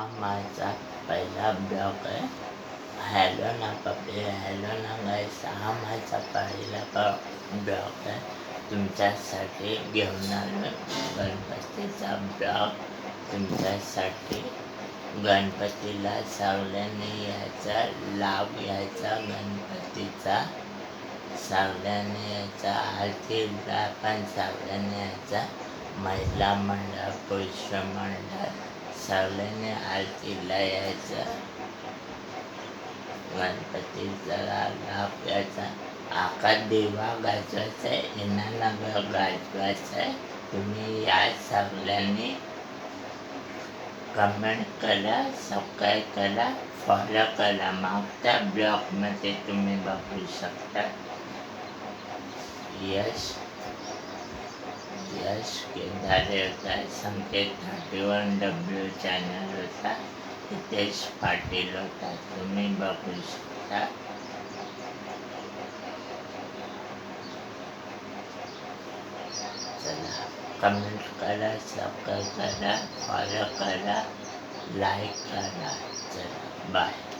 माझा पहिला ब्लॉग आहे. हॅलो ना पप्पी, हॅलो ना गाईस. हा माझा पहिला ब्लॉग आहे. तुमच्यासाठी घेऊन आलो गणपतीचा ब्लॉग. तुमच्यासाठी गणपतीला सावल्याने यायचा, लाभ घ्यायचा गणपतीचा. सावल्याने यायचा, आरतीला पण सावल्याने यायचा. महिला मंडळ, पुरुष मंडळ सावल्याने आरतीला यायचं. गणपतीचा लाभ घ्यायचा. आकाश दिवा गाजवायचा आहे, इनानगर गाजवायचा आहे. तुम्ही या सावल्याने. कमेंट करा, सबस्क्राईब करा, फॉलो करा. मागच्या ब्लॉगमध्ये तुम्ही बघू शकता. यश केदारे होता, संकेत 31W चॅनल होता, हितेश पाटील होता. तुम्ही बघू शकता. चला, कमेंट करा, सबस्क्राईब करा, फॉलो करा, लाईक करा. चला, बाय.